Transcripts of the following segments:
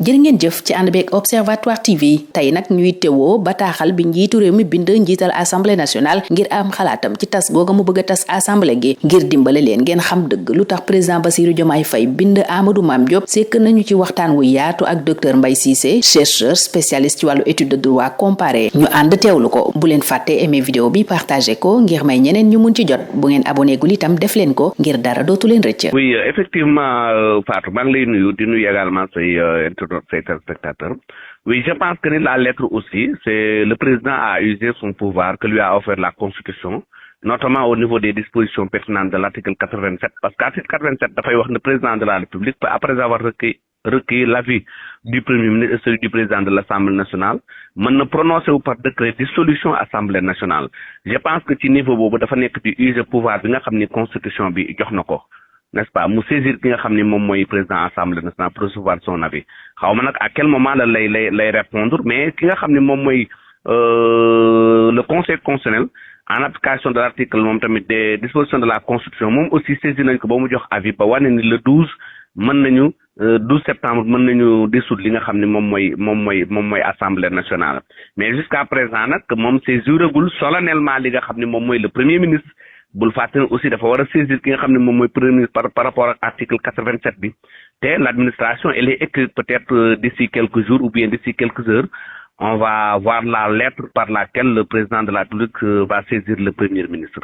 jërë ngeen jëf ci ànd beeg Observatoire TV tey nag ñuy teewoo bataaxal bi njiitu réew mi bind njiital assemblée nationale ngir am xalaatam ci tas googa mu bëgg a tas assemblée gi ngir dimbale leen ngeen xam dëgg lu tax président Bassirou Diomaye Faye bind Amadou Mame Diop sekk nañu ci waxtaan wu yaatu ak docteur Mbaye Cissé chercheur spécialiste ci wàllu étude de droit comparé ñu ànd teewlu ko bu leen fàtte aimer vidéo bi partagé ko ngir may ñeneen ñu mun ci jot bu ngeen abonné gul itam def leen ko ngir dara dootu leen rëcc. Oui, effectivement Fatou maa ngi lay nuyu di nuyu également say téléspectateurs. Oui, je pense que la lettre aussi, c'est le président a usé son pouvoir que lui a offert la Constitution, notamment au niveau des dispositions pertinentes de l'article 87, parce qu'article 87 dafay wax le président de la République, après avoir recueilli l'avis du Premier ministre et celui du président de l'Assemblée nationale, mën na prononcer wu par décret dissolution Assemblée nationale. Je pense que ci niveau boobu dafa nekk di user pouvoir bi nga xam ni Constitution bi jox na ko. N'est-ce pas mu saisir ki nga xam ni moom mooy président assemblée nationale pour recevoir son avis xaw ma nag à quel moment la lay répondre mais ki nga xam ni moom mooy le conseil constitutionnel en application de l'article moom tamit des dispositions de la constitution moom aussi saisir nañ ko ba mu jox avis ba wane ni le 12 mën nañu 12 septembre mën nañu dissoudre li nga xam ni moom mooy assemblée nationale mais jusqu'à présent nag moom saisiragul solennellement li nga xam ni moom mooy le premier ministre. Bul fàttali aussi dafa war a saisir ki nga xam ne moom mooy premier ministre par rapport ak article 87 bi te l'administration elle est écrite peut-être d'ici quelques jours ou bien d'ici quelques heures on va voir la lettre par laquelle le président de la République va saisir le premier ministre.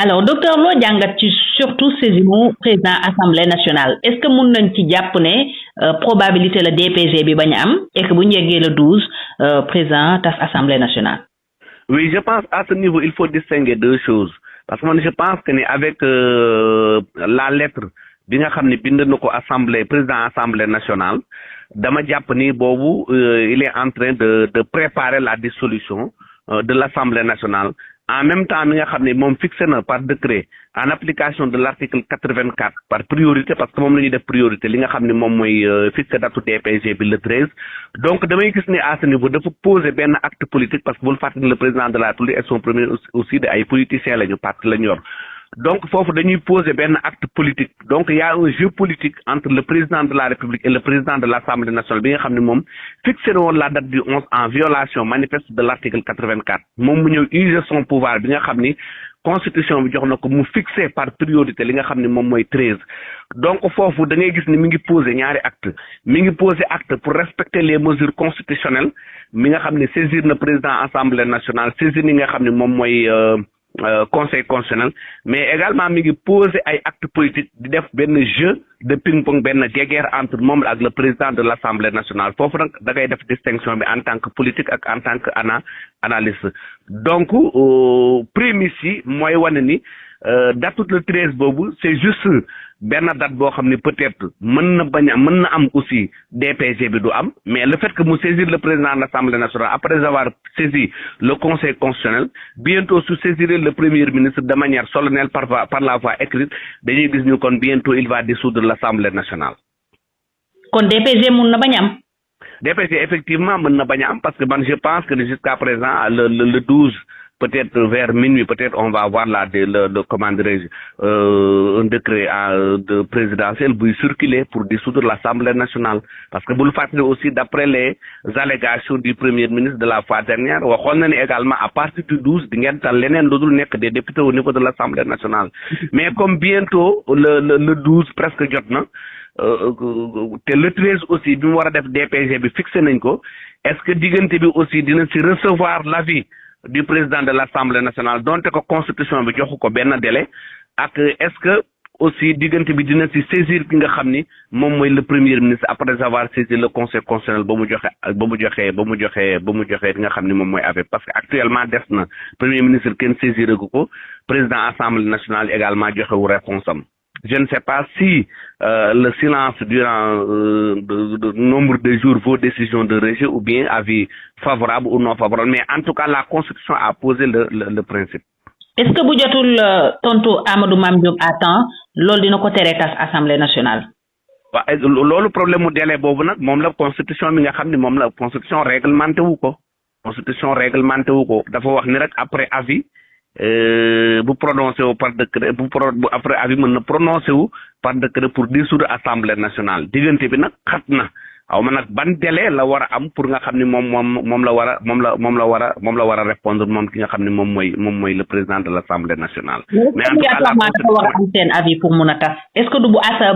Alors docteur loo jàngat ci surtout saisinu président assemblée nationale est-ce que mun nañ ci jàpp ne probabilité la DPG bi bañ a am et que bu ñu yeggee le 12 président tas assemblée nationale. Oui, je pense à ce niveau il faut distinguer deux choses. Parce que moi je pense que ni avec la lettre bi nga xam ne bind na ko assemblée président assemblée nationale dama jàpp ni boobu il est en train de préparer la dissolution de l'assemblée nationale en même temps mi nga xam ne moom fixé na par décret en application de l'article 84 par priorité parce que moom la ñuy def priorité li nga xam ne moom mooy fixé datu DPG bi le 13 donc damay gis ne à ce niveau dafa poser benn acte politique parce que bul fàttali le président de la République et son premier aussi de ay politiciens la ñu parti la ñu yor donc foofu dañuy poser benn acte politique donc il y a un jeu politique entre le président de la République et le président de l'Assemblée nationale bi nga xam ne moom fixé na woon la date du 11 en violation manifeste de l'article 84 moom mu ñëw user son pouvoir bi nga xam ni constitution bi jox na ko mu fixé par priorité li nga xam ne moom mooy 13 donc foofu da ngay gis ni mi ngi poser ñaari acte mi ngi poser acte pour respecter les mesures constitutionnelles mi nga xam ne saisir na président assemblée nationale saisir ni nga xam ne moom mooy conseil constitutionnel mais également mi ngi poser ay actes politiques di def benn jeu de ping-pong benn guerre entre moom ak le président de l'Assemblée nationale foofu nag da ngay def distinction bi en tant que politique ak en tant que analyste donc prémisse yi mooy wane ni date le 13 boobu c'est juste benn date boo xam ne peut-être mën na am aussi DPG bi du am mais le fait que mu saisir le président de l'Assemblée nationale après avoir saisi le conseil constitutionnel bientôt su saisir le premier ministre de manière solennelle par la voie écrite dañuy gis ñu kon bientôt il va dissoudre l'Assemblée nationale. kon DPG mun na bañ am. DPG effectivement mën na bañ a am parce que man je pense que jusqu'à présent le 12 peut-être vers minuit peut-être on va avoir le comment dirais-je un décret de présidentiel buy circuler pour dissoudre l'Assemblée nationale parce que bul fàttali aussi d'après les allégations du premier ministre de la fois dernière waxoon na ni également à partir du 12 di ngeen tal leneen lu dul nekk des députés au niveau de l'Assemblée nationale mais comme bientôt le 12 presque jot na te le 13 aussi bi mu war a def DPG bi fixé nañ ko est-ce que diggante bi aussi dina ci recevoir l'avis du président de l'Assemblée nationale donte ko constitution bi joxu ko benn délai ak est-ce que aussi diggante bi dina ci saisir ki nga xam ni moom mooy le premier ministre après avoir saisi le conseil constitutionnel ba mu joxe li nga xam ni moom mooy avis parce que actuellement des na premier ministre kenn saisiragu ko président Assemblée nationale également joxewu réponse am je ne sais pas si le silence durant nombre de jours vaut décision de rejet ou bien avis favorable ou non favorable mais en tout cas la constitution a posé le principe. Est-ce que bu jotul tontu Amadou Mame Diop à temps loolu dina ko tere tas assemblée nationale. waaw loolu problème mu délai boobu nag moom la constitution mi nga xam ne moom la constitution réglementé wu ko dafa wax ni rek après avis. bu prononcé wu par décret après avis mën na prononcé wu par décret pour dissoudre assemblée nationale diggante bi nag xat na xaw ma nag ban délai la war a am pour nga xam ni moom la war a répondre moom ki nga xam ni moom mooy le président de l'Assemblée nationale. mais en tout cas dafa war a am seen avis pour mun a tas est-ce que du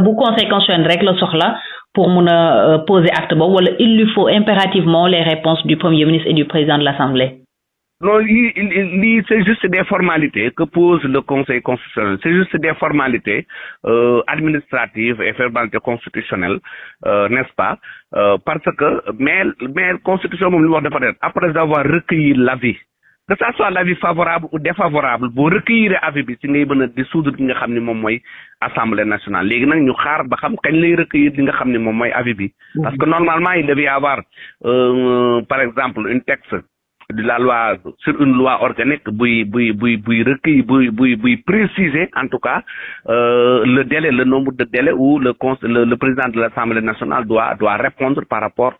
bu conseil constitutionnel rek la soxla pour mun a poser acte boobu wala il lui faut impérativement les réponses du premier ministre et du président de l'Assemblée? Non, c'est juste des formalités que pose le Conseil constitutionnel. C'est juste des formalités administratives et formalités constitutionnelles, n'est-ce pas? Parce que mais constitution moom li wax dafa après avoir recueilli l'avis, que ça soit l'avis favorable ou défavorable, boo recueillir avis bi ci ngay mën a dissoudre li nga xam ni moom mooy Assemblée nationale. Léegi nag ñu xaar ba xam kañ lay recueillir li nga xam ni moom mooy avis bi. Parce que normalement il devait y avoir par exemple un texte de la loi sur une loi organique buy préciser en tout cas le délai, le nombre de délais où le président de l'Assemblée nationale doit répondre par rapport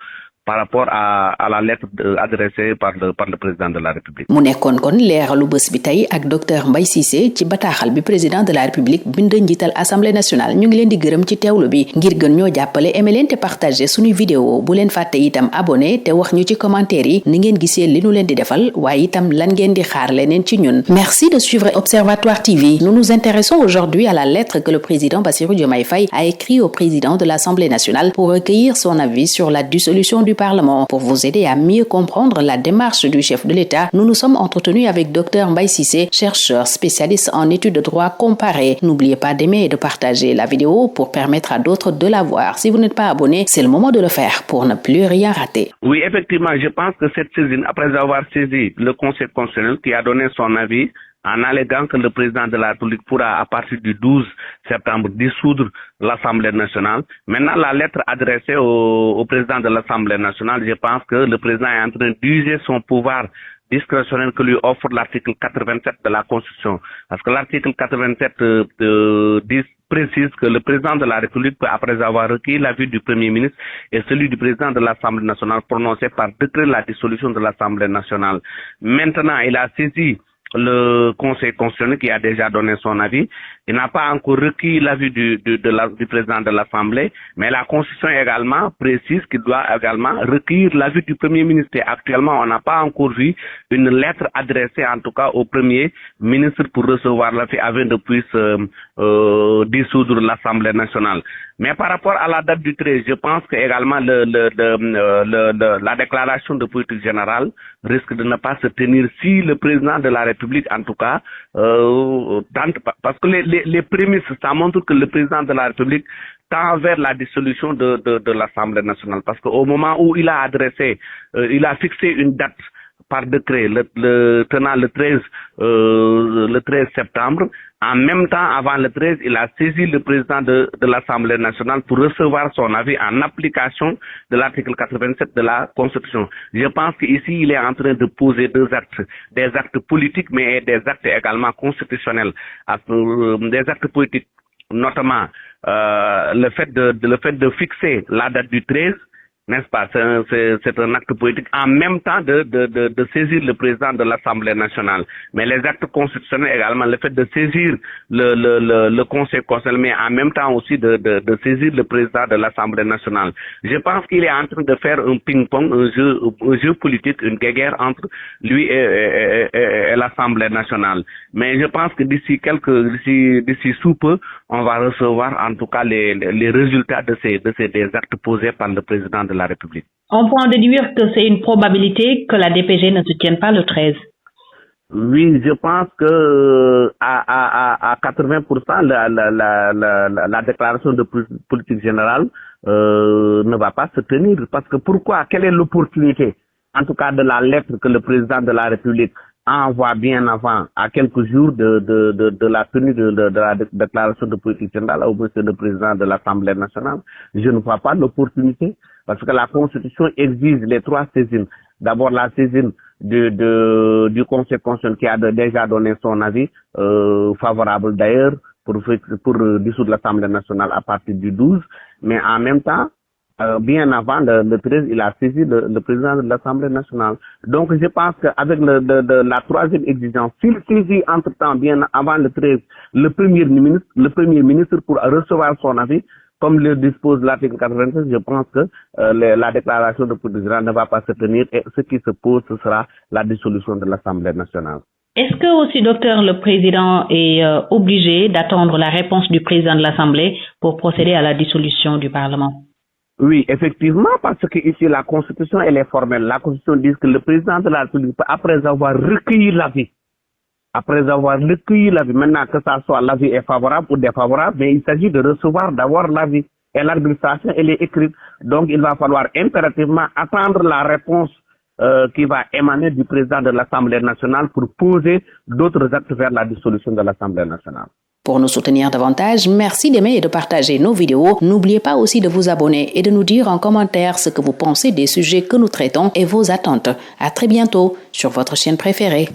à la lettre adressée par le président de la République. mu nekkoon kon leeralu bés bi tey ak docteur Mbaye Cissé ci bataaxal bi président de la République bind njiital Assemblée nationale. ñu ngi leen di gërëm ci teewlu bi. ngir gën ñoo jàppale aimé leen te partagé suñuy vidéo bu leen fàtte itam abonné te wax ñu ci commentaire yi ni ngeen gisee li nu leen di defal waaye itam lan ngeen di xaar leneen ci ñun. Merci de suivre Observatoire TV. Nous nous intéressons aujourd'hui à la lettre que le président Bassirou Diomaye Faye a écrite au président de l'Assemblée nationale pour recueillir son avis sur la dissolution du Parlement. Pour vous aider à mieux comprendre la démarche du chef de l'État, nous nous sommes entretenus avec Dr Mbaye Cissé, chercheur spécialiste en études de droit comparé. N'oubliez pas d'aimer et de partager la vidéo pour permettre à d'autres de la voir. Si vous n'êtes pas abonné, c'est le moment de le faire pour ne plus rien rater. Oui, effectivement, je pense que cette saisine, après avoir saisi le Conseil constitutionnel qui a donné son avis, en alléguant que le président de la République pourra, à partir du 12 septembre, dissoudre l'Assemblée nationale. Maintenant, la lettre adressée au président de l'Assemblée nationale, je pense que le président est en train d'user son pouvoir discrétionnel que lui offre l'article 87 de la Constitution. Parce que l'article 87 précise que le président de la République peut, après avoir recueilli l'avis du Premier ministre et celui du président de l'Assemblée nationale, prononcer par décret la dissolution de l'Assemblée nationale. Maintenant, il a saisi le Conseil constitutionnel qui a déjà donné son avis. Il n'a pas encore requis l'avis du président de l'Assemblée, mais la Constitution également précise qu'il doit également recueillir l'avis du Premier ministre. Et actuellement, on n'a pas encore vu une lettre adressée en tout cas au Premier ministre pour recevoir l'avis avant de puisse dissoudre l'Assemblée nationale. Mais par rapport à la date du 13, je pense que également la déclaration de politique générale risque de ne pas se tenir si le président de la République, en tout cas, tente, parce que les prémices, ça montre que le président de la République tend vers la dissolution de l'Assemblée nationale. Parce qu'au moment où il a adressé, il a fixé une date par décret, tenant le 13 septembre. En même temps, avant le 13, il a saisi le président de l'Assemblée nationale pour recevoir son avis en application de l'article 87 de la Constitution. Je pense qu'ici, il est en train de poser deux actes, des actes politiques, mais des actes également constitutionnels. Des actes politiques, notamment le fait de fixer la date du 13, n'est-ce pas? C'est un acte politique. En même temps de saisir le président de l'Assemblée nationale. Mais les actes constitutionnels également, le fait de saisir le Conseil constitutionnel, mais en même temps aussi de saisir le président de l'Assemblée nationale. Je pense qu'il est en train de faire un ping-pong, un jeu politique, une guerre entre lui et l'Assemblée nationale. Mais je pense que d'ici sous peu, on va recevoir en tout cas les résultats de ces actes posés par le président de la République. On peut en déduire que c'est une probabilité que la DPG ne se tienne pas le 13. Oui, je pense que à 80%, la déclaration de politique générale ne va pas se tenir. Parce que pourquoi? Quelle est l'opportunité, en tout cas de la lettre que le président de la République envoie bien avant, à quelques jours de la tenue de la déclaration de politique générale au monsieur le président de l'Assemblée nationale? Je ne vois pas l'opportunité. Parce que la Constitution exige les trois saisines. D'abord la saisine du Conseil constitutionnel qui a déjà donné son avis, favorable d'ailleurs, pour dissoudre l'Assemblée nationale à partir du 12. Mais en même temps, bien avant le 13, il a saisi le président de l'Assemblée nationale. Donc je pense qu'avec la troisième exigence, s'il saisit entre-temps, bien avant le 13, le Premier ministre pour recevoir son avis, comme le dispose l'article 96, je pense que la déclaration de politique générale ne va pas se tenir et ce qui se pose, ce sera la dissolution de l'Assemblée nationale. Est-ce que aussi, docteur, le président est obligé d'attendre la réponse du président de l'Assemblée pour procéder à la dissolution du Parlement? Oui, effectivement, parce que ici la Constitution, elle est formelle. La Constitution dit que le président de la République, après avoir recueilli l'avis, maintenant que ça soit l'avis est favorable ou défavorable, mais il s'agit de recevoir d'abord l'avis. Et l'administration, elle est écrite. Donc, il va falloir impérativement attendre la réponse qui va émaner du président de l'Assemblée nationale pour poser d'autres actes vers la dissolution de l'Assemblée nationale. Pour nous soutenir davantage, merci d'aimer et de partager nos vidéos. N'oubliez pas aussi de vous abonner et de nous dire en commentaire ce que vous pensez des sujets que nous traitons et vos attentes. À très bientôt sur votre chaîne préférée.